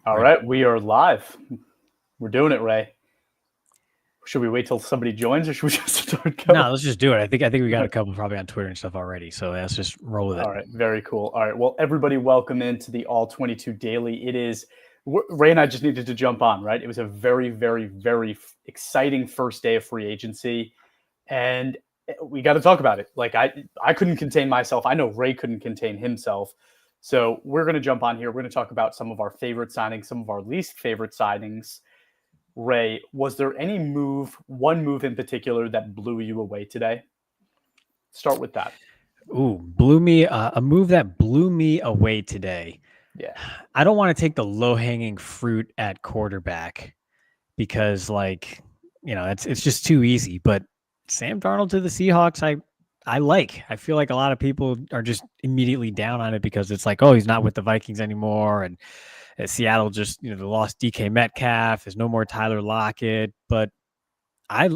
All right, we are live. We're doing it, Ray. Should we wait till somebody joins, or should we just start going? No, let's just do it. I think we got a couple probably on Twitter and stuff already. So let's just roll with it. All right, very cool. All right, well, everybody, welcome into the All-22 Daily. It is Ray and I just needed to jump on, right? It was a very, very, very exciting first day of free agency, and we got to talk about it. Like I couldn't contain myself. I know Ray couldn't contain himself. So we're going to jump on here. We're going to talk about some of our favorite signings, some of our least favorite signings. Ray, was there any one move in particular that blew you away today? Start with that. Ooh, a move that blew me away today. Yeah. I don't want to take the low-hanging fruit at quarterback because, it's just too easy. But Sam Darnold to the Seahawks, I like. I feel like a lot of people are just immediately down on it because it's like, oh, he's not with the Vikings anymore, and Seattle just they lost DK Metcalf. There's no more Tyler Lockett, but I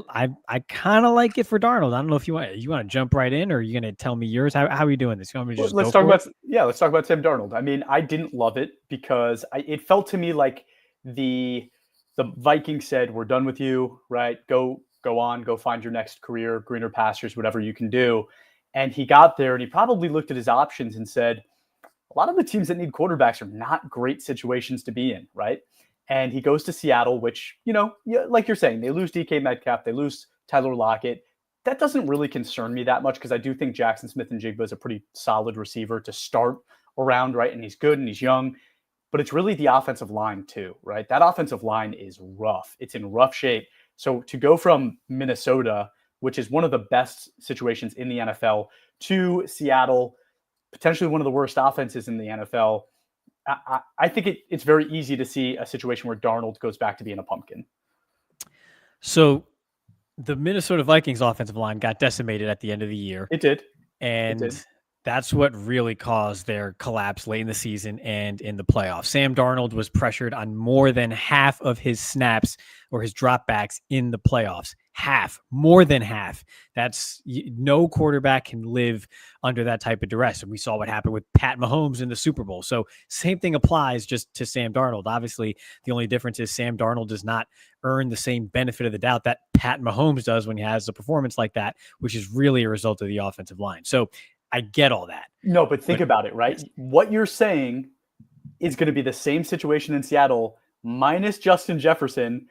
kind of like it for Darnold. I don't know if you want to jump right in, or are you going to tell me yours? How are you doing this? You want me to just let's talk about Sam Darnold. I mean, I didn't love it because it felt to me like the Vikings said, "We're done with you, right? Go on, go find your next career, greener pastures, whatever you can do." And he got there, and he probably looked at his options and said, a lot of the teams that need quarterbacks are not great situations to be in, right? And he goes to Seattle, which, like you're saying, they lose DK Metcalf, they lose Tyler Lockett. That doesn't really concern me that much because I do think Jackson Smith-Njigba is a pretty solid receiver to start around, right? And he's good and he's young. But it's really the offensive line too, right? That offensive line is rough. It's in rough shape. So to go from Minnesota, which is one of the best situations in the NFL, to Seattle, potentially one of the worst offenses in the NFL, I think it's very easy to see a situation where Darnold goes back to being a pumpkin. So the Minnesota Vikings offensive line got decimated at the end of the year. It did. And that's what really caused their collapse late in the season and in the playoffs. Sam Darnold was pressured on more than half of his snaps or his dropbacks in the playoffs. More than half. That's no quarterback can live under that type of duress. And we saw what happened with Pat Mahomes in the Super Bowl. So same thing applies just to Sam Darnold. Obviously, the only difference is Sam Darnold does not earn the same benefit of the doubt that Pat Mahomes does when he has a performance like that, which is really a result of the offensive line. So I get all that. No, but think about it, right? What you're saying is going to be the same situation in Seattle minus Justin Jefferson.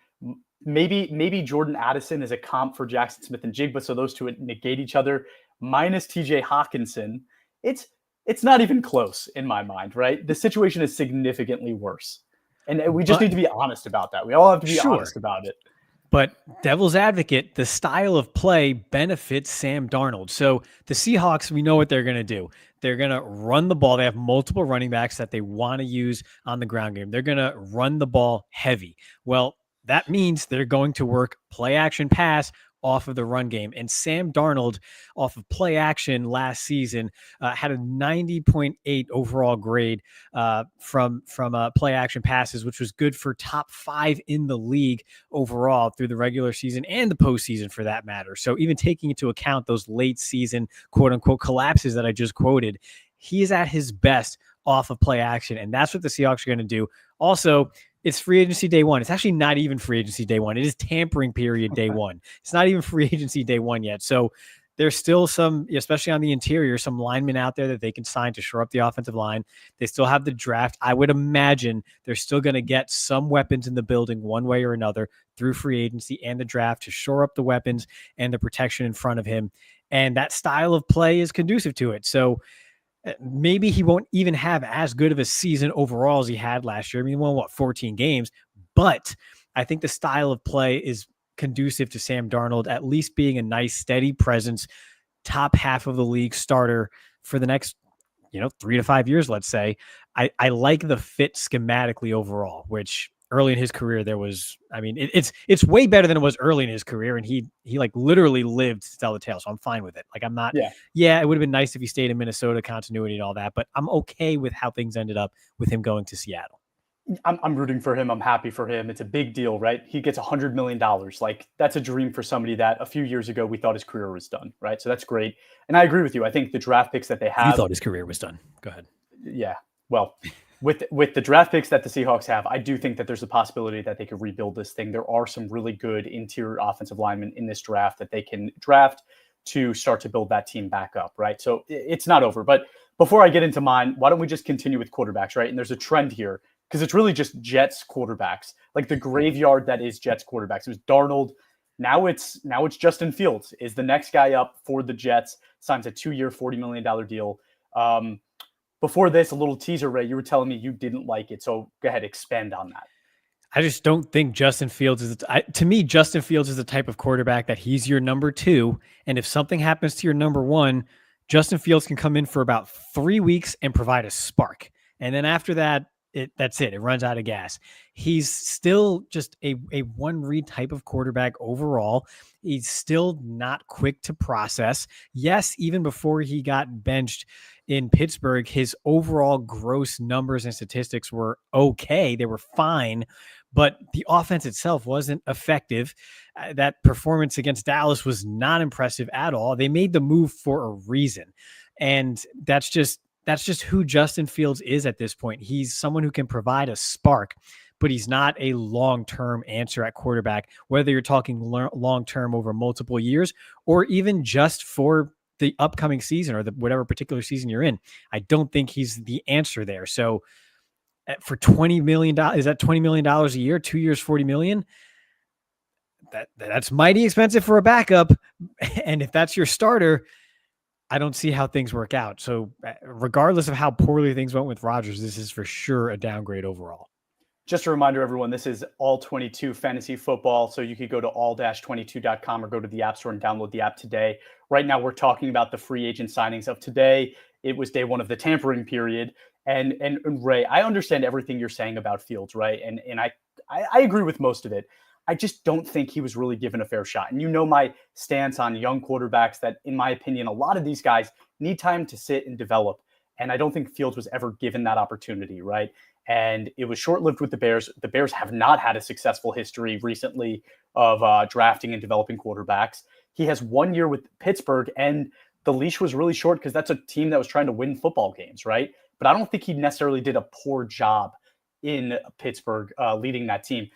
Maybe Jordan Addison is a comp for Jackson Smith-Njigba, so those two negate each other. Minus TJ Hawkinson, it's not even close in my mind, right? The situation is significantly worse, and we just need to be honest about that. We all have to be honest about it. But devil's advocate, the style of play benefits Sam Darnold. So the Seahawks, we know what they're going to do. They're going to run the ball. They have multiple running backs that they want to use on the ground game. They're going to run the ball heavy. Well, that means they're going to work play action pass off of the run game. And Sam Darnold off of play action last season had a 90.8 overall grade from play action passes, which was good for top 5 in the league overall through the regular season and the postseason for that matter. So even taking into account those late season quote unquote collapses that I just quoted, he is at his best off of play action. And that's what the Seahawks are going to do. Also, it's free agency day one. It's actually not even free agency day one. It is tampering period day one. It's not even free agency day one yet. So there's still some, especially on the interior, some linemen out there that they can sign to shore up the offensive line. They still have the draft. I would imagine they're still going to get some weapons in the building one way or another through free agency and the draft to shore up the weapons and the protection in front of him. And that style of play is conducive to it. So maybe he won't even have as good of a season overall as he had last year. I mean, he won, 14 games? But I think the style of play is conducive to Sam Darnold at least being a nice, steady presence, top half of the league starter for the next, 3 to 5 years, let's say. I like the fit schematically overall, which early in his career there was, it's way better than it was early in his career. And he like literally lived to tell the tale. So I'm fine with it. Like I'm not, it would have been nice if he stayed in Minnesota, continuity and all that, but I'm okay with how things ended up with him going to Seattle. I'm rooting for him. I'm happy for him. It's a big deal, right? He gets $100 million. Like that's a dream for somebody that a few years ago we thought his career was done, right? So that's great. And I agree with you. I think the draft picks that they have. You thought his career was done. Go ahead. Yeah. Well, with the draft picks that the Seahawks have, I do think that there's a possibility that they could rebuild this thing. There are some really good interior offensive linemen in this draft that they can draft to start to build that team back up, right? So it's not over. But before I get into mine, why don't we just continue with quarterbacks, right? And there's a trend here because it's really just Jets quarterbacks, like the graveyard that is Jets quarterbacks. It was Darnold. Now it's Justin Fields is the next guy up for the Jets. Signs a 2-year, $40 million deal. Before this, a little teaser, Ray, you were telling me you didn't like it. So go ahead, expand on that. I just don't think Justin Fields is, to me, Justin Fields is the type of quarterback that he's your number 2. And if something happens to your number 1, Justin Fields can come in for about 3 weeks and provide a spark. And then after that, that's it. It runs out of gas. He's still just a one-read type of quarterback overall. He's still not quick to process. Yes, even before he got benched in Pittsburgh, his overall gross numbers and statistics were okay. They were fine, but the offense itself wasn't effective. That performance against Dallas was not impressive at all. They made the move for a reason. And that's just who Justin Fields is at this point. He's someone who can provide a spark, but he's not a long-term answer at quarterback, whether you're talking long-term over multiple years or even just for the upcoming season or whatever particular season you're in. I don't think he's the answer there. So for $20 million, is that $20 million a year, 2 years, $40 million? That's mighty expensive for a backup. And if that's your starter, I don't see how things work out. So regardless of how poorly things went with Rodgers, this is for sure a downgrade overall. Just a reminder, everyone, this is All-22 Fantasy Football. So you could go to all-22.com or go to the App Store and download the app today. Right now, we're talking about the free agent signings of today. It was day 1 of the tampering period. And Ray, I understand everything you're saying about Fields, right? And I agree with most of it. I just don't think he was really given a fair shot. And you know my stance on young quarterbacks that, in my opinion, a lot of these guys need time to sit and develop. And I don't think Fields was ever given that opportunity, right? And it was short-lived with the Bears. The Bears have not had a successful history recently of drafting and developing quarterbacks. He has 1 year with Pittsburgh, and the leash was really short because that's a team that was trying to win football games, right? But I don't think he necessarily did a poor job in Pittsburgh leading that team.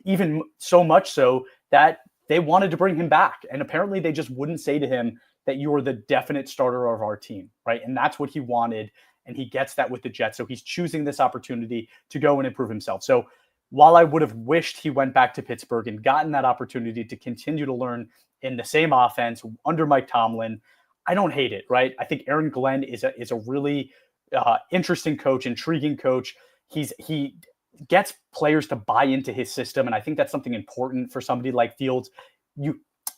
Even so much so that they wanted to bring him back. And apparently they just wouldn't say to him that you are the definite starter of our team, right? And that's what he wanted. And he gets that with the Jets. So he's choosing this opportunity to go and improve himself. So while I would have wished he went back to Pittsburgh and gotten that opportunity to continue to learn in the same offense under Mike Tomlin, I don't hate it, right? I think Aaron Glenn is a really interesting coach, intriguing coach. He gets players to buy into his system. And I think that's something important for somebody like Fields. You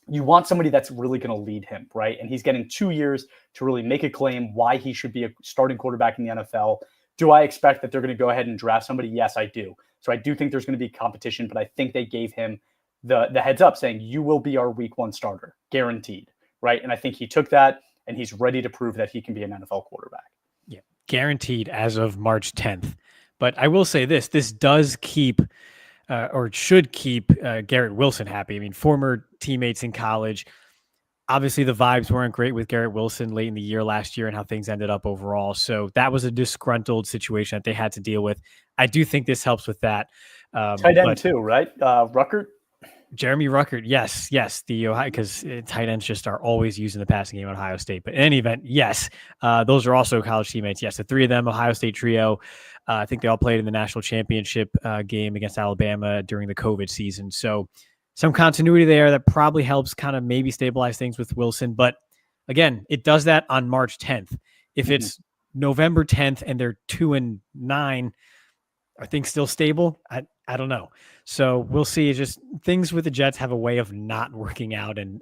want somebody that's really going to lead him, right? And he's getting 2 years to really make a claim why he should be a starting quarterback in the NFL. Do I expect that they're going to go ahead and draft somebody? Yes, I do. So I do think there's going to be competition, but I think they gave him the heads up saying, you will be our week 1 starter, guaranteed, right? And I think he took that and he's ready to prove that he can be an NFL quarterback. Yeah, guaranteed as of March 10th. But I will say this does keep or should keep Garrett Wilson happy. I mean, former teammates in college. Obviously, the vibes weren't great with Garrett Wilson late in the year last year and how things ended up overall. So that was a disgruntled situation that they had to deal with. I do think this helps with that. Tight end too, right? Ruckert? Jeremy Ruckert, yes. The Ohio, because tight ends just are always used in the passing game at Ohio State. But in any event, yes, those are also college teammates. Yes, the 3 of them, Ohio State trio. I think they all played in the national championship game against Alabama during the COVID season. So some continuity there that probably helps kind of maybe stabilize things with Wilson. But again, it does that on March 10th. If it's November 10th and they're 2-9, are things still stable? I don't know. So we'll see. It's just things with the Jets have a way of not working out, and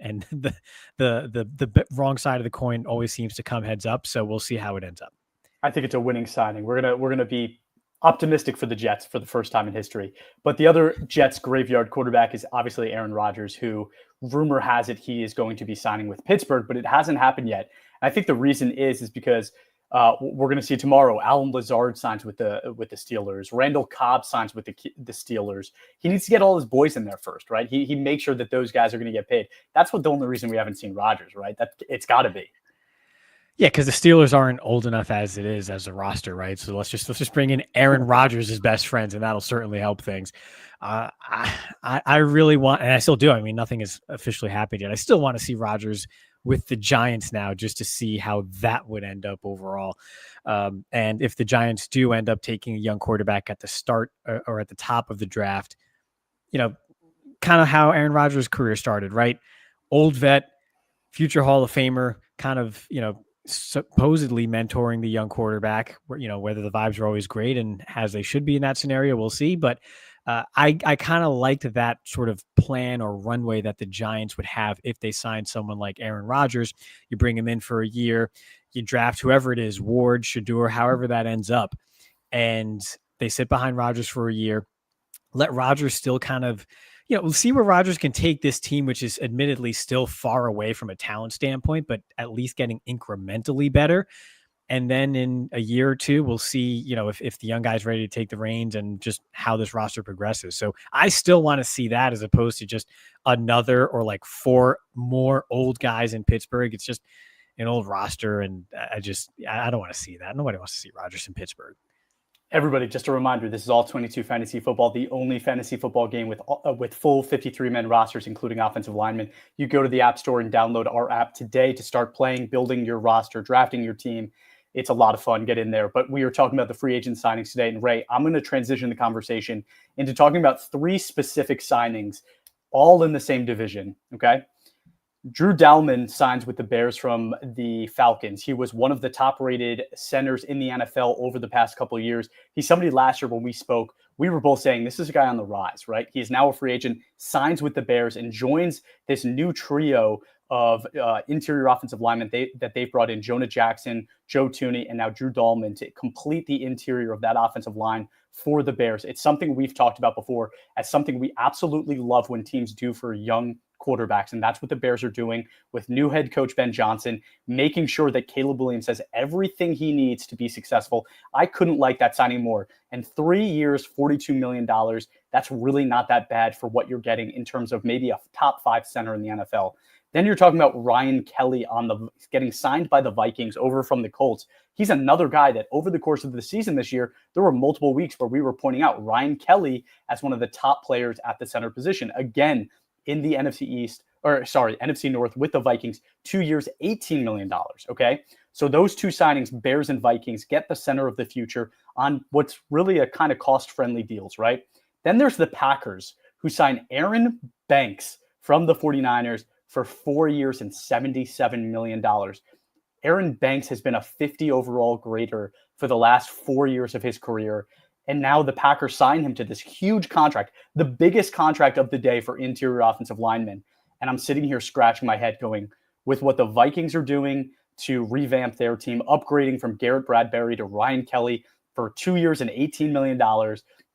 the wrong side of the coin always seems to come heads up. So we'll see how it ends up. I think it's a winning signing. We're gonna be optimistic for the Jets for the first time in history. But the other Jets graveyard quarterback is obviously Aaron Rodgers, who rumor has it he is going to be signing with Pittsburgh, but it hasn't happened yet. And I think the reason is because we're going to see tomorrow. Alan Lazard signs with the Steelers. Randall Cobb signs with the Steelers. He needs to get all his boys in there first, right? He makes sure that those guys are going to get paid. That's the only reason we haven't seen Rodgers, right? That it's got to be. Yeah, because the Steelers aren't old enough as it is as a roster, right? So let's just bring in Aaron Rodgers as best friends, and that'll certainly help things. I really want, and I still do. I mean, nothing is officially happened yet. I still want to see Rodgers with the Giants now, just to see how that would end up overall. And if the Giants do end up taking a young quarterback at the start or at the top of the draft, you know, kind of how Aaron Rodgers' career started, right? Old vet, future Hall of Famer, kind of, supposedly mentoring the young quarterback, whether the vibes are always great and as they should be in that scenario, we'll see. But I kind of liked that sort of plan or runway that the Giants would have if they signed someone like Aaron Rodgers. You bring him in for a year, you draft whoever it is, Ward, Shador, however that ends up, and they sit behind Rodgers for a year. Let Rodgers still kind of, we'll see where Rodgers can take this team, which is admittedly still far away from a talent standpoint, but at least getting incrementally better. And then in a year or two, we'll see, if the young guy's ready to take the reins and just how this roster progresses. So I still want to see that as opposed to just another or like four more old guys in Pittsburgh. It's just an old roster. And I don't want to see that. Nobody wants to see Rodgers in Pittsburgh. Everybody, just a reminder, this is All-22 Fantasy Football, the only fantasy football game with full 53-man rosters, including offensive linemen. You go to the App Store and download our app today to start playing, building your roster, drafting your team. It's a lot of fun. Get in there. But we are talking about the free agent signings today. And Ray, I'm going to transition the conversation into talking about three specific signings, all in the same division, okay? Drew Dalman signs with the Bears from the Falcons. He was one of the top-rated centers in the NFL over the past couple of years. He's somebody last year when we spoke, we were both saying this is a guy on the rise, right? He is now a free agent, signs with the Bears, and joins this new trio of interior offensive linemen that they've brought in: Jonah Jackson, Joe Thuney, and now Drew Dalman to complete the interior of that offensive line for the Bears. It's something we've talked about before as something we absolutely love when teams do for young quarterbacks. And that's what the Bears are doing with new head coach Ben Johnson, making sure that Caleb Williams has everything he needs to be successful. I couldn't like that signing more. And 3 years, $42 million, that's really not that bad for what you're getting in terms of maybe a top 5 center in the NFL. Then you're talking about Ryan Kelly getting signed by the Vikings over from the Colts. He's another guy that over the course of the season this year, there were multiple weeks where we were pointing out Ryan Kelly as one of the top players at the center position. Again, in the NFC North with the Vikings, 2 years, $18 million. Okay. So those two signings, Bears and Vikings, get the center of the future on what's really a kind of cost-friendly deals, right? Then there's the Packers, who signed Aaron Banks from the 49ers for 4 years and $77 million. Aaron Banks has been a 50 overall grader for the last 4 years of his career. And now the Packers sign him to this huge contract, the biggest contract of the day for interior offensive linemen. And I'm sitting here scratching my head going, with what the Vikings are doing to revamp their team, upgrading from Garrett Bradbury to Ryan Kelly for 2 years and $18 million,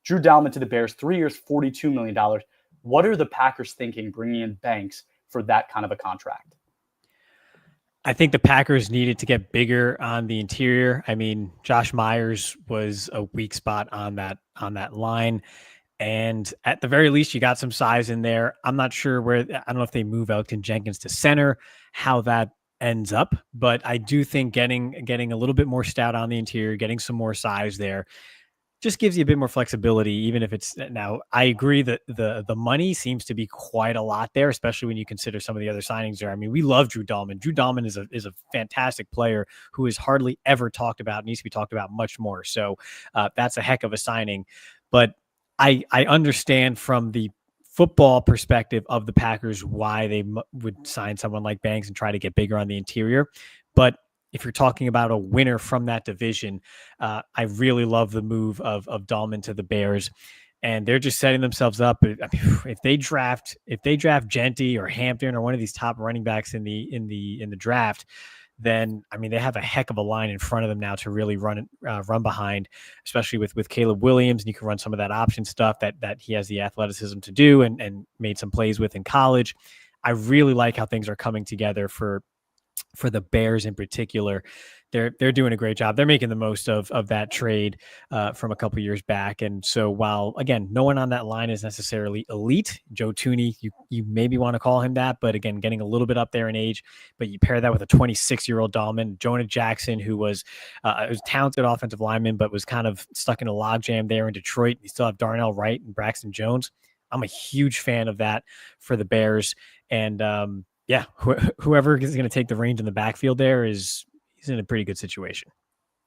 Drew Dalman to the Bears, 3 years, $42 million. What are the Packers thinking bringing in Banks for that kind of a contract? I think the Packers needed to get bigger on the interior. I mean, Josh Myers was a weak spot on that line. And at the very least, you got some size in there. I'm not sure I don't know if they move Elgton Jenkins to center, how that ends up, but I do think getting a little bit more stout on the interior, getting some more size there, just gives you a bit more flexibility, even if it's now. I agree that the money seems to be quite a lot there, especially when you consider some of the other signings there. I mean, we love Drew Dalman. Drew Dalman is a fantastic player who is hardly ever talked about, needs to be talked about much more. So that's a heck of a signing. But I understand from the football perspective of the Packers why they would sign someone like Banks and try to get bigger on the interior. But if you're talking about a winner from that division, I really love the move of Dalman to the Bears, and they're just setting themselves up. I mean, if they draft Genty or Hampton or one of these top running backs in the draft, then I mean they have a heck of a line in front of them now to really run behind, especially with Caleb Williams, and you can run some of that option stuff that he has the athleticism to do and made some plays with in college. I really like how things are coming together for for the Bears in particular, they're doing a great job. They're making the most of that trade from a couple years back. And so while again, no one on that line is necessarily elite, Joe Tooney, you maybe want to call him that, but again, getting a little bit up there in age. But you pair that with a 26-year-old Dahlman, Jonah Jackson, who was a talented offensive lineman, but was kind of stuck in a logjam there in Detroit. You still have Darnell Wright and Braxton Jones. I'm a huge fan of that for the Bears. And yeah, whoever is going to take the reins in the backfield there he's in a pretty good situation.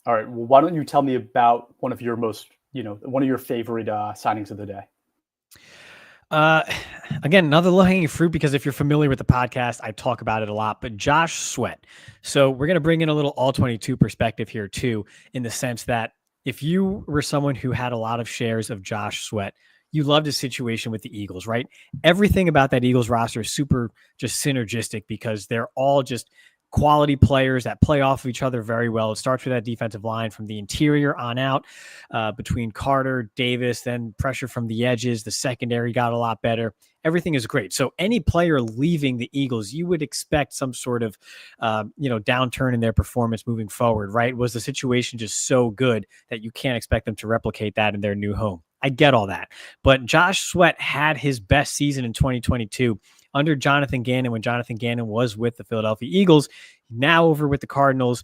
All right. Well, why don't you tell me about one of your favorite signings of the day? Again, another low-hanging fruit, because if you're familiar with the podcast, I talk about it a lot, but Josh Sweat. So we're going to bring in a little All-22 perspective here too, in the sense that if you were someone who had a lot of shares of Josh Sweat, you loved his situation with the Eagles, right? Everything about that Eagles roster is super just synergistic because they're all just quality players that play off of each other very well. It starts with that defensive line from the interior on out, between Carter, Davis, then pressure from the edges. The secondary got a lot better. Everything is great. So any player leaving the Eagles, you would expect some sort of, downturn in their performance moving forward, right? Was the situation just so good that you can't expect them to replicate that in their new home? I get all that. But Josh Sweat had his best season in 2022 under Jonathan Gannon, when Jonathan Gannon was with the Philadelphia Eagles, now over with the Cardinals.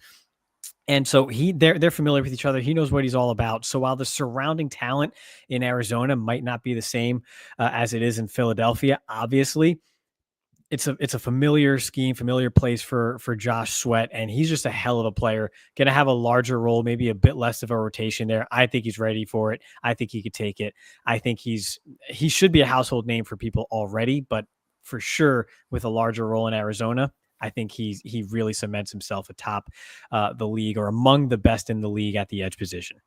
And so they're familiar with each other. He knows what he's all about. So while the surrounding talent in Arizona might not be the same as it is in Philadelphia, obviously, it's a familiar scheme, familiar place for Josh Sweat, and he's just a hell of a player. Going to have a larger role, maybe a bit less of a rotation there. I think he's ready for it. I think he could take it. I think he should be a household name for people already, but for sure with a larger role in Arizona, I think he really cements himself atop the league, or among the best in the league at the edge position.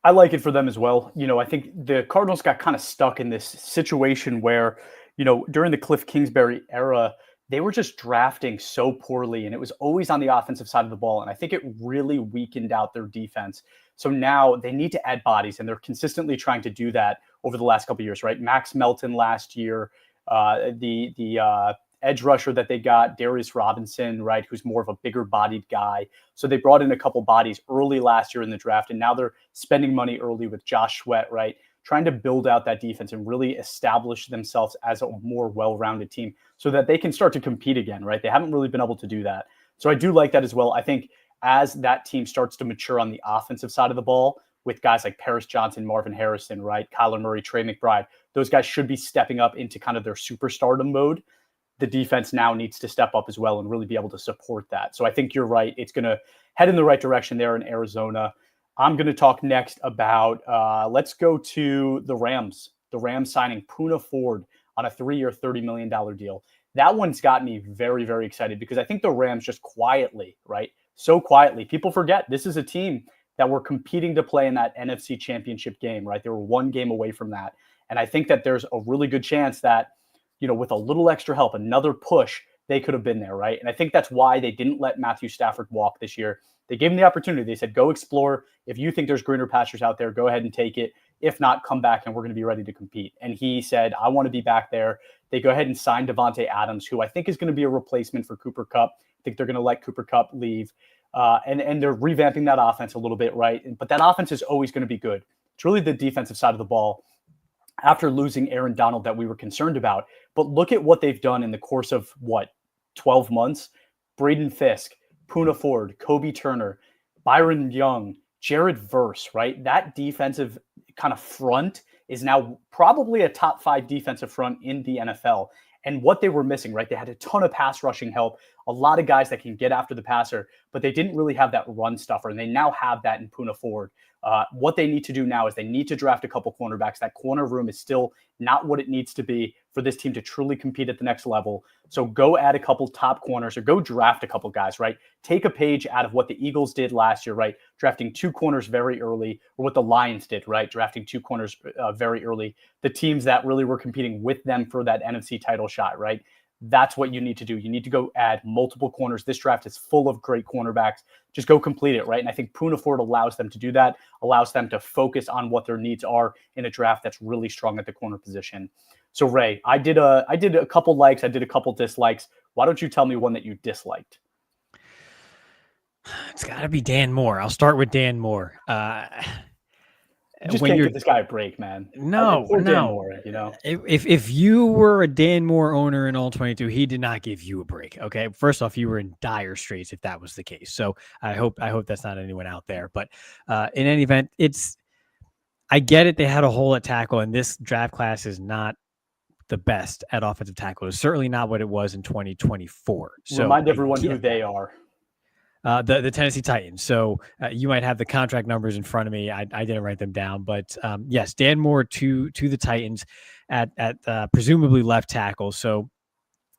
I like it for them as well. I think the Cardinals got kind of stuck in this situation where, during the Cliff Kingsbury era, they were just drafting so poorly, and it was always on the offensive side of the ball. And I think it really weakened out their defense. So now they need to add bodies, and they're consistently trying to do that over the last couple of years, right? Max Melton last year, the edge rusher that they got, Darius Robinson, right, who's more of a bigger bodied guy. So they brought in a couple bodies early last year in the draft, and now they're spending money early with Josh Sweat, right, trying to build out that defense and really establish themselves as a more well-rounded team so that they can start to compete again, right? They haven't really been able to do that. So I do like that as well. I think as that team starts to mature on the offensive side of the ball, with guys like Paris Johnson, Marvin Harrison, right, Kyler Murray, Trey McBride, those guys should be stepping up into kind of their superstardom mode. The defense now needs to step up as well and really be able to support that. So I think you're right. It's going to head in the right direction there in Arizona. I'm going to talk next about, let's go to the Rams. The Rams signing Poona Ford on a 3-year, $30 million deal. That one's got me very, very excited because I think the Rams just quietly, right, so quietly, people forget this is a team that were competing to play in that NFC Championship game, right? They were one game away from that. And I think that there's a really good chance that, with a little extra help, another push, they could have been there, right? And I think that's why they didn't let Matthew Stafford walk this year. They gave him the opportunity. They said, go explore. If you think there's greener pastures out there, go ahead and take it. If not, come back and we're going to be ready to compete. And he said, I want to be back there. They go ahead and sign Devontae Adams, who I think is going to be a replacement for Cooper Kupp. I think they're going to let Cooper Kupp leave. And they're revamping that offense a little bit, right? But that offense is always going to be good. It's really the defensive side of the ball after losing Aaron Donald that we were concerned about. But look at what they've done in the course of, 12 months? Braden Fisk, Poona Ford, Kobe Turner, Byron Young, Jared Verse, right? That defensive kind of front is now probably a top 5 defensive front in the NFL. And what they were missing, right? They had a ton of pass rushing help, a lot of guys that can get after the passer, but they didn't really have that run stuffer. And they now have that in Poona Ford. What they need to do now is they need to draft a couple cornerbacks. That corner room is still not what it needs to be for this team to truly compete at the next level. So go add a couple top corners or go draft a couple guys, right? Take a page out of what the Eagles did last year, right? Drafting 2 corners very early, or what the Lions did, right? Drafting 2 corners very early. The teams that really were competing with them for that NFC title shot, right? That's what you need to do. You need to go add multiple corners. This draft is full of great cornerbacks. Just go complete it, right? And I think Poona Ford allows them to do that, allows them to focus on what their needs are in a draft that's really strong at the corner position. So Ray, I did a couple likes, I did a couple dislikes. Why don't you tell me one that you disliked? It's got to be Dan Moore. I'll start with Dan Moore. You just When can't you're give this guy a break, man. no, Poor Dan no. Moore, you know. If you were a Dan Moore owner in All-22, he did not give you a break. Okay, first off, you were in dire straits if that was the case. So I hope that's not anyone out there. But in any event, I get it. They had a hole at tackle, and this draft class is not the best at offensive tackle. It's certainly not what it was in 2024. So Remind I everyone who get that. they are. The Tennessee Titans. So you might have the contract numbers in front of me. I didn't write them down, but yes, Dan Moore to the Titans at presumably left tackle. So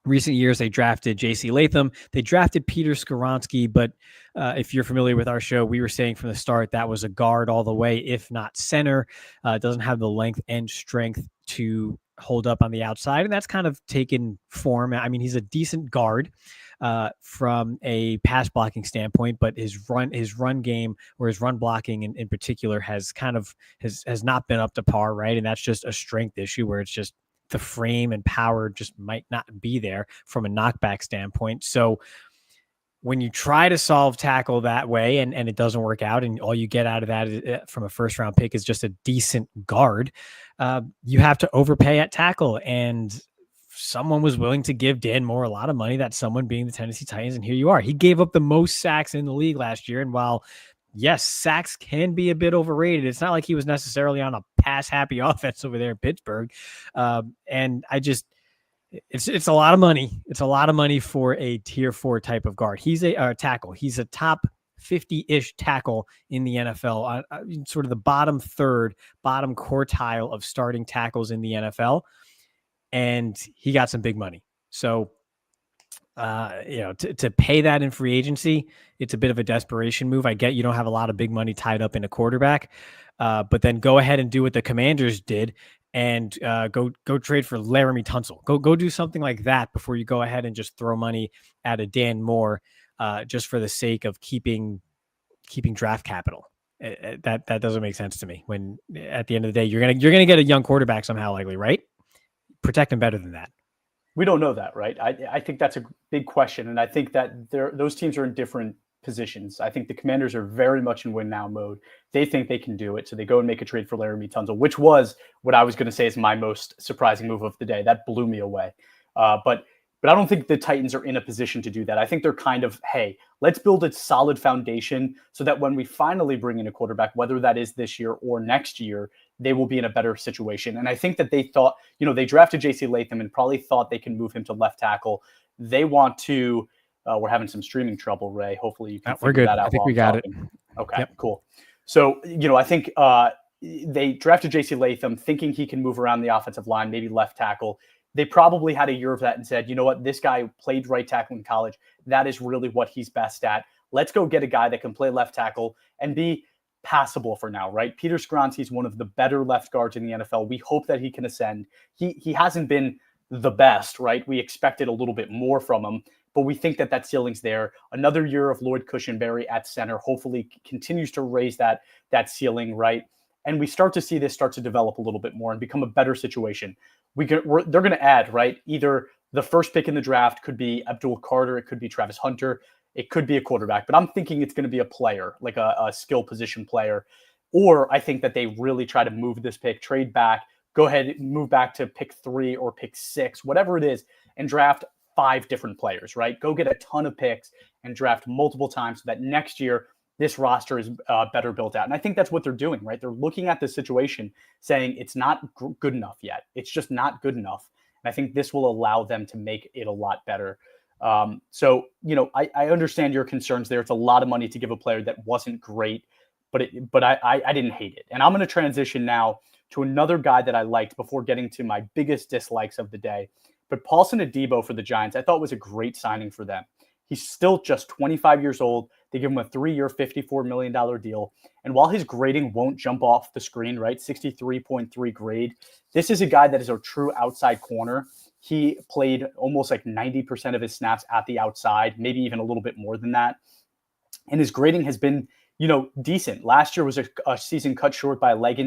recent years they drafted J.C. Latham. They drafted Peter Skoronski, but if you're familiar with our show, we were saying from the start that was a guard all the way, if not center. Doesn't have the length and strength to hold up on the outside, and that's kind of taken form. I mean, he's a decent guard from a pass blocking standpoint, but his run game or his run blocking in particular has kind of has not been up to par, right? And that's just a strength issue where it's just the frame and power just might not be there from a knockback standpoint. So when you try to solve tackle that way and it doesn't work out and all you get out of that is, from a first round pick is just a decent guard, you have to overpay at tackle. And someone was willing to give Dan Moore a lot of money, that someone being the Tennessee Titans. And here you are. He gave up the most sacks in the league last year. And while, yes, sacks can be a bit overrated, it's not like he was necessarily on a pass happy offense over there in Pittsburgh. And I just, it's a lot of money. It's a lot of money for a tier 4 type of guard. He's a tackle. He's a top 50-ish tackle in the NFL, sort of the bottom third, bottom quartile of starting tackles in the NFL. And he got some big money. So, to pay that in free agency, it's a bit of a desperation move. I get you don't have a lot of big money tied up in a quarterback, but then go ahead and do what the Commanders did and go trade for Laramie Tunsil. Go do something like that before you go ahead and just throw money at a Dan Moore just for the sake of keeping draft capital. That doesn't make sense to me. When at the end of the day you're gonna get a young quarterback somehow, likely, right? Protect him better than that. We don't know that, right? I think that's a big question, and I think that those teams are in different positions. I think the Commanders are very much in win now mode. They think they can do it, so they go and make a trade for Laramie Tunsil, which was what I was going to say is my most surprising move of the day. That blew me away. But I don't think the Titans are in a position to do that. I think they're kind of, hey, let's build a solid foundation so that when we finally bring in a quarterback, whether that is this year or next year, they will be in a better situation. And I think that they thought, they drafted J.C. Latham and probably thought they can move him to left tackle. They want to, we're having some streaming trouble, Ray. Hopefully you can figure that out. I think we got it. Okay, yep. Cool. So, I think they drafted J.C. Latham thinking he can move around the offensive line, maybe left tackle. They probably had a year of that and said, you know what, this guy played right tackle in college. That is really what he's best at. Let's go get a guy that can play left tackle and be passable for now, right? Peter Skoronski is one of the better left guards in the NFL. We hope that he can ascend. He hasn't been the best, right? We expected a little bit more from him, but we think that ceiling's there. Another year of Lloyd Cushenberry at center hopefully continues to raise that ceiling, right? And we start to see this start to develop a little bit more and become a better situation. They're going to add, right? Either the first pick in the draft could be Abdul Carter, it could be Travis Hunter, it could be a quarterback, but I'm thinking it's going to be a player, like a skill position player. Or I think that they really try to move this pick, trade back, go ahead, move back to pick 3 or pick 6, whatever it is, and draft 5 different players, right? Go get a ton of picks and draft multiple times so that next year this roster is better built out. And I think that's what they're doing, right? They're looking at the situation saying it's not good enough yet. It's just not good enough. And I think this will allow them to make it a lot better. So, I understand your concerns there. It's a lot of money to give a player that wasn't great, but I didn't hate it. And I'm going to transition now to another guy that I liked before getting to my biggest dislikes of the day. But Paulson Adebo for the Giants, I thought was a great signing for them. He's still just 25 years old. They give him a 3-year, $54 million deal. And while his grading won't jump off the screen, right, 63.3 grade, this is a guy that is a true outside corner. He played almost like 90% of his snaps at the outside, maybe even a little bit more than that. And his grading has been, decent. Last year was a season cut short by a leg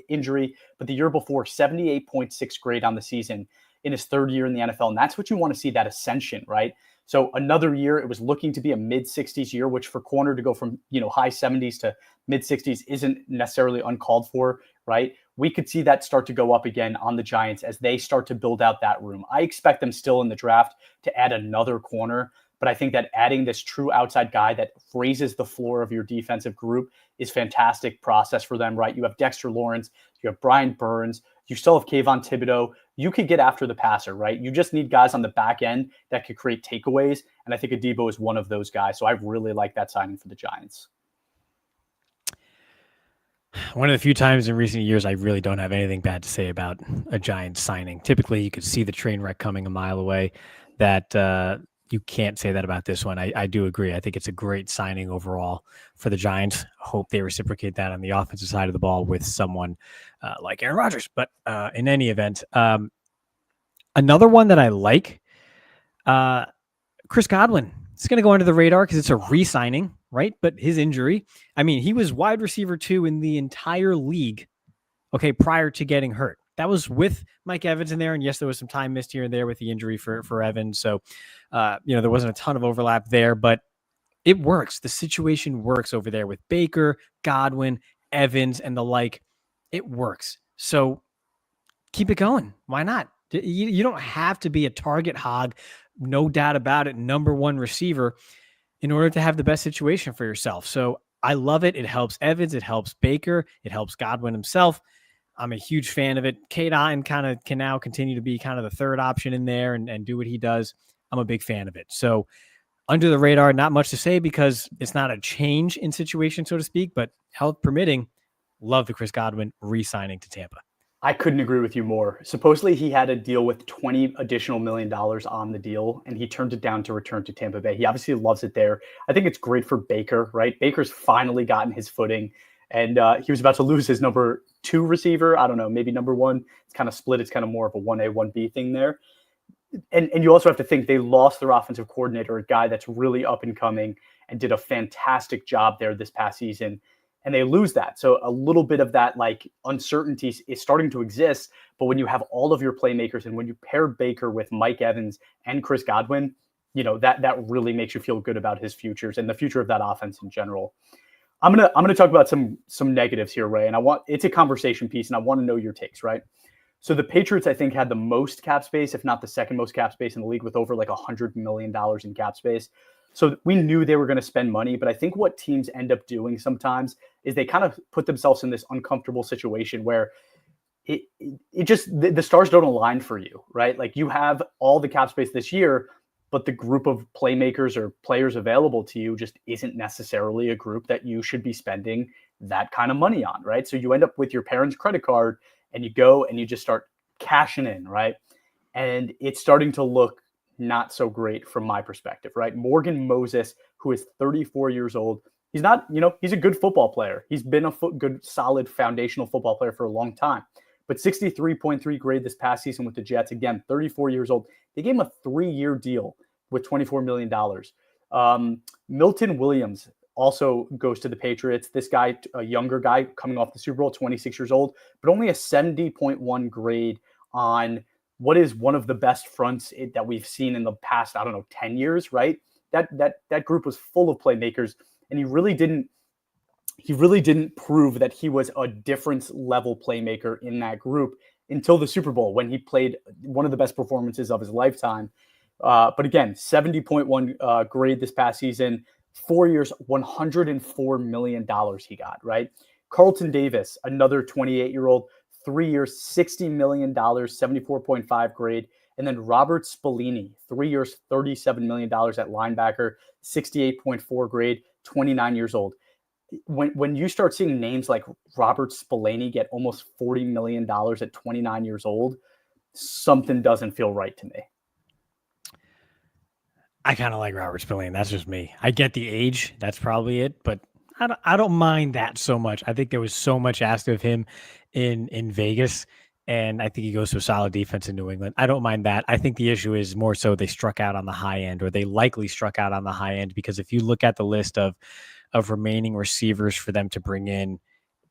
injury, but the year before, 78.6 grade on the season in his 3rd year in the NFL. And that's what you want to see, that ascension, right? So another year, it was looking to be a mid 60s year, which for corner to go from high 70s to mid 60s isn't necessarily uncalled for, right? We could see that start to go up again on the Giants as they start to build out that room. I expect them still in the draft to add another corner, but I think that adding this true outside guy that raises the floor of your defensive group is fantastic process for them, right? You have Dexter Lawrence, you have Brian Burns, you still have Kayvon Thibodeau. You could get after the passer, right? You just need guys on the back end that could create takeaways, and I think Adebo is one of those guys. So I really like that signing for the Giants. One of the few times in recent years I really don't have anything bad to say about a Giants signing. Typically, you could see the train wreck coming a mile away. That you can't say that about this one. I do agree. I think it's a great signing overall for the Giants. Hope they reciprocate that on the offensive side of the ball with someone like Aaron Rodgers. But in any event, another one that I like, Chris Godwin. It's going to go under the radar because it's a re-signing, right? But his injury, I mean, he was wide receiver 2 in the entire league, okay, prior to getting hurt. That was with Mike Evans in there. And yes, there was some time missed here and there with the injury for Evans. So, there wasn't a ton of overlap there, but it works. The situation works over there with Baker, Godwin, Evans, and the like. It works. So keep it going. Why not? You don't have to be a target hog, no doubt about it, number one receiver in order to have the best situation for yourself. So I love it. It helps Evans. It helps Baker. It helps Godwin himself. I'm a huge fan of it. K-Dine kind of can now continue to be kind of the third option in there and do what he does. I'm a big fan of it. So under the radar, not much to say because it's not a change in situation, so to speak, but health permitting, love the Chris Godwin re-signing to Tampa. I couldn't agree with you more. Supposedly he had a deal with $20 additional million on the deal, and he turned it down to return to Tampa Bay. He obviously loves it there. I think it's great for Baker, right? Baker's finally gotten his footing, and he was about to lose his number 2 receiver. I don't know, maybe number 1. It's kind of split. It's kind of more of a 1A, 1B thing there. And you also have to think they lost their offensive coordinator, a guy that's really up and coming and did a fantastic job there this past season. And they lose that. So a little bit of that like uncertainty is starting to exist. But when you have all of your playmakers and when you pair Baker with Mike Evans and Chris Godwin, that really makes you feel good about his futures and the future of that offense in general. I'm gonna talk about some negatives here, Ray. And it's a conversation piece, and I want to know your takes, right? So the Patriots, I think, had the most cap space, if not the second most cap space in the league, with over like $100 million in cap space. So we knew they were going to spend money, but I think what teams end up doing sometimes is they kind of put themselves in this uncomfortable situation where it just the stars don't align for you, right? Like you have all the cap space this year, but the group of playmakers or players available to you just isn't necessarily a group that you should be spending that kind of money on, right? So you end up with your parents' credit card and you go and you just start cashing in, right? And it's starting to look not so great from my perspective, right? Morgan Moses, who is 34 years old, he's not, he's a good football player. He's been a good, solid, foundational football player for a long time. But 63.3 grade this past season with the Jets, again, 34 years old. They gave him a 3-year deal with $24 million. Milton Williams also goes to the Patriots. This guy, a younger guy coming off the Super Bowl, 26 years old, but only a 70.1 grade on what is one of the best fronts that we've seen in the past, 10 years, right? That group was full of playmakers, and he really didn't prove that he was a difference level playmaker in that group until the Super Bowl when he played one of the best performances of his lifetime. But again, 70.1 grade this past season, 4 years, $104 million he got, right? Carlton Davis, another 28-year-old, 3 years, $60 million, 74.5 grade. And then Robert Spillane, 3 years, $37 million at linebacker, 68.4 grade, 29 years old. When you start seeing names like Robert Spillane get almost $40 million at 29 years old, something doesn't feel right to me. I kind of like Robert Spillane. That's just me. I get the age. That's probably it. But I don't mind that so much. I think there was so much asked of him in Vegas, and I think he goes to a solid defense in New England. I don't mind that. I think the issue is more so they struck out on the high end, or they likely struck out on the high end, because if you look at the list of remaining receivers for them to bring in,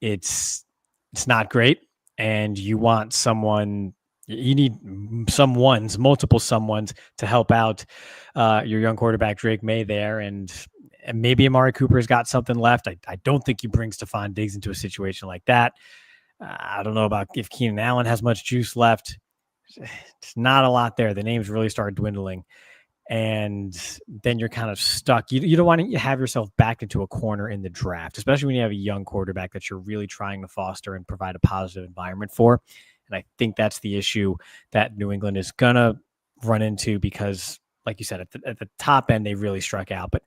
it's not great. And you want someone You need multiple someones to help out your young quarterback Drake May there, and maybe Amari Cooper's got something left. I don't think you bring Stephon Diggs into a situation like that. I don't know about if Keenan Allen has much juice left. It's not a lot there. The names really start dwindling, and then you're kind of stuck. You don't want to have yourself backed into a corner in the draft, especially when you have a young quarterback that you're really trying to foster and provide a positive environment for. And I think that's the issue that New England is going to run into because, like you said, at the top end, they really struck out. But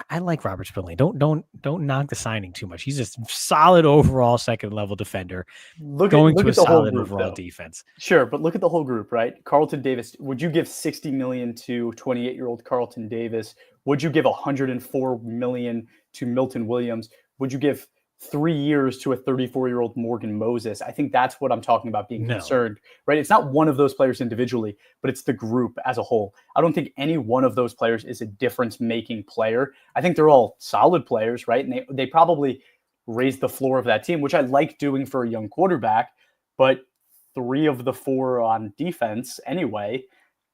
I like Robert Spillane. Don't knock the signing too much. He's a solid overall second level defender Look going at to a the whole solid group overall though. defense. Sure, but look at the whole group, right? Carlton Davis. Would you give 60 million to 28-year-old Carlton Davis? Would you give 104 million to Milton Williams? Would you give 3 years to a 34-year-old Morgan Moses? I think that's what I'm talking about being No. concerned, right? It's not one of those players individually, but it's the group as a whole. I don't think any one of those players is a difference-making player. I think they're all solid players, right? And they probably raise the floor of that team, which I like doing for a young quarterback, but 3 of the 4 on defense anyway.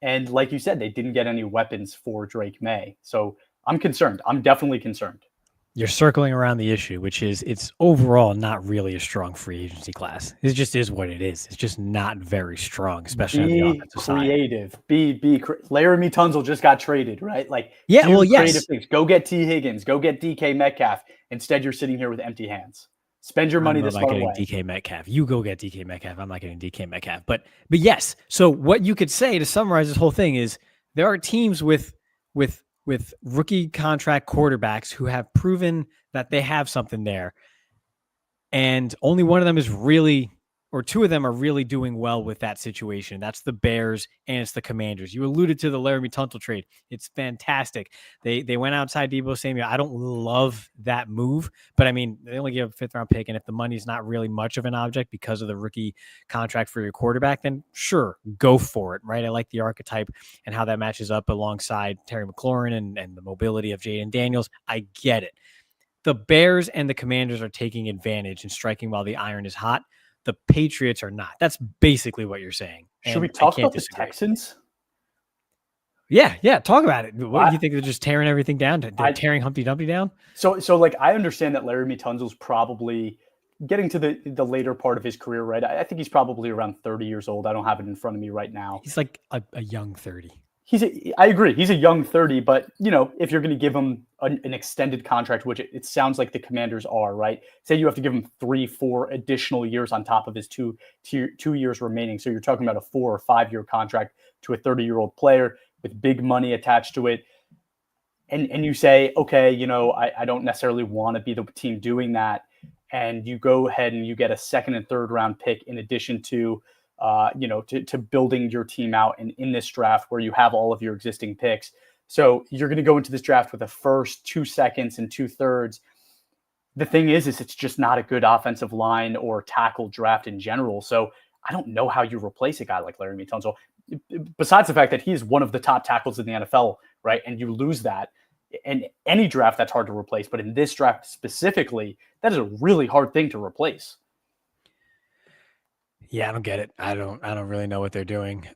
And like you said, they didn't get any weapons for Drake May. So I'm concerned. I'm definitely concerned. You're circling around the issue, which is it's overall not really a strong free agency class. It just is what it is. It's just not very strong, especially on the Be offensive side. creative. Laramie Tunsil just got traded, right? Like, Yeah, do well, creative yes. things. Go get T. Higgins. Go get DK Metcalf. Instead, you're sitting here with empty hands. Spend your I money don't know the about smart getting way. DK Metcalf. You go get DK Metcalf. I'm not getting DK Metcalf. But yes. So what you could say to summarize this whole thing is there are teams with rookie contract quarterbacks who have proven that they have something there. And only one of them is really, or 2 of them are really doing well with that situation. That's the Bears and it's the Commanders. You alluded to the Laramie Tunsil trade. It's fantastic. They went outside Deebo Samuel. I don't love that move, but I mean, they only give a 5th round pick. And if the money's not really much of an object because of the rookie contract for your quarterback, then sure, go for it, right? I like the archetype and how that matches up alongside Terry McLaurin and the mobility of Jaden Daniels. I get it. The Bears and the Commanders are taking advantage and striking while the iron is hot. The Patriots are not. That's basically what you're saying. Should we And I talk can't about the disagree. Texans? Yeah. Talk about it. What do you think? They're just tearing everything down? They're tearing Humpty Dumpty down? So like I understand that Laramie Tunsil's probably getting to the later part of his career, right? I think he's probably around 30 years old. I don't have it in front of me right now. He's like a young 30. I agree. He's a young 30, but if you're going to give him an extended contract, which it sounds like the Commanders are, right? Say you have to give him 3-4 additional years on top of his 2 years remaining. So you're talking about a 4 or 5 year contract to a 30-year-old player with big money attached to it. And you say, okay, I don't necessarily want to be the team doing that. And you go ahead and you get a 2nd and 3rd round pick in addition to to building your team out in this draft where you have all of your existing picks. So you're going to go into this draft with a 1st, 2 seconds, and 2/3. The thing is it's just not a good offensive line or tackle draft in general. So I don't know how you replace a guy like Laramie Tunsil, besides the fact that he is one of the top tackles in the NFL, right? And you lose that. In any draft, that's hard to replace. But in this draft specifically, that is a really hard thing to replace. Yeah, I don't get it. I don't really know what they're doing.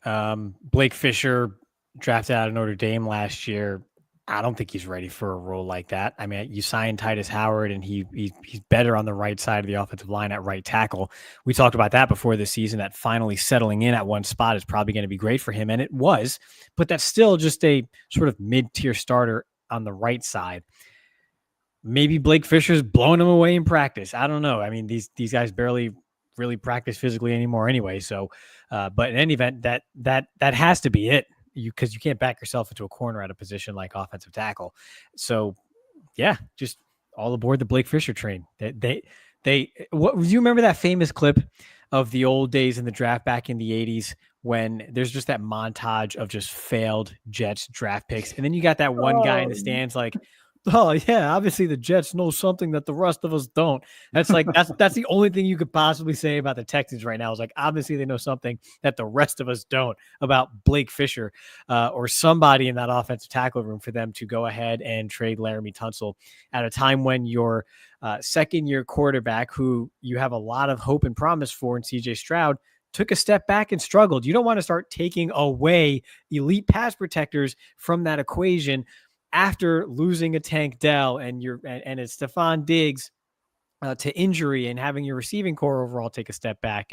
Blake Fisher drafted out of Notre Dame last year. I don't think he's ready for a role like that. I mean, you signed Titus Howard, and he's better on the right side of the offensive line at right tackle. We talked about that before the season. That finally settling in at one spot is probably going to be great for him, and it was. But that's still just a sort of mid-tier starter on the right side. Maybe Blake Fisher's blowing him away in practice. I don't know. I mean, these guys barely really practice physically anymore anyway. So, but in any event, that has to be it. Because you can't back yourself into a corner at a position like offensive tackle. So, yeah, just all aboard the Blake Fisher train. What do you remember that famous clip of the old days in the draft back in the 80s when there's just that montage of just failed Jets draft picks, and then you got that one guy in the stands like, oh yeah, obviously the Jets know something that the rest of us don't. That's like that's the only thing you could possibly say about the Texans right now is like obviously they know something that the rest of us don't about Blake Fisher or somebody in that offensive tackle room for them to go ahead and trade Laramie Tunsil at a time when your 2nd-year quarterback, who you have a lot of hope and promise for in CJ Stroud, took a step back and struggled. You don't want to start taking away elite pass protectors from that equation after losing a Tank Dell and it's Stephon Diggs to injury and having your receiving core overall take a step back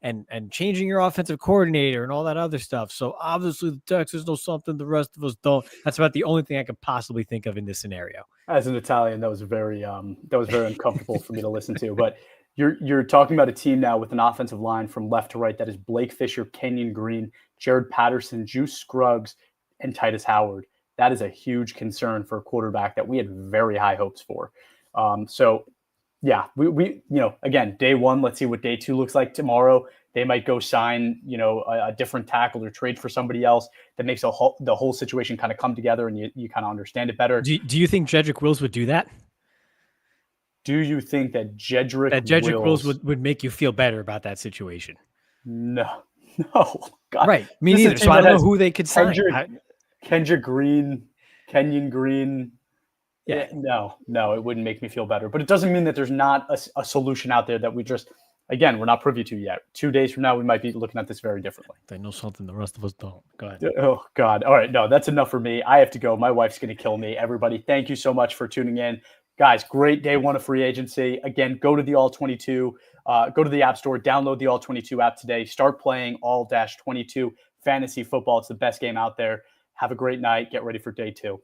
and changing your offensive coordinator and all that other stuff. So obviously the Texans know something the rest of us don't. That's about the only thing I could possibly think of in this scenario. As an Italian, that was very uncomfortable for me to listen to. But you're talking about a team now with an offensive line from left to right that is Blake Fisher, Kenyon Green, Jared Patterson, Juice Scruggs, and Titus Howard. That is a huge concern for a quarterback that we had very high hopes for. So yeah, we again, day one, let's see what day two looks like tomorrow. They might go sign, a different tackle or trade for somebody else that makes the whole situation kind of come together and you kind of understand it better. Do you think Jedrick Wills would do that? Do you think that Jedrick Wills would make you feel better about that situation? No, God. Right. Me neither. So I don't know who they could sign. Kenyon Green. Yeah. No, it wouldn't make me feel better. But it doesn't mean that there's not a solution out there that we're not privy to yet. 2 days from now, we might be looking at this very differently. They know something the rest of us don't. Go ahead. Oh, God. All right. No, that's enough for me. I have to go. My wife's going to kill me. Everybody, thank you so much for tuning in. Guys, great day one of free agency. Again, go to the All-22. Go to the App Store. Download the All-22 app today. Start playing All-22 fantasy football. It's the best game out there. Have a great night. Get ready for day two.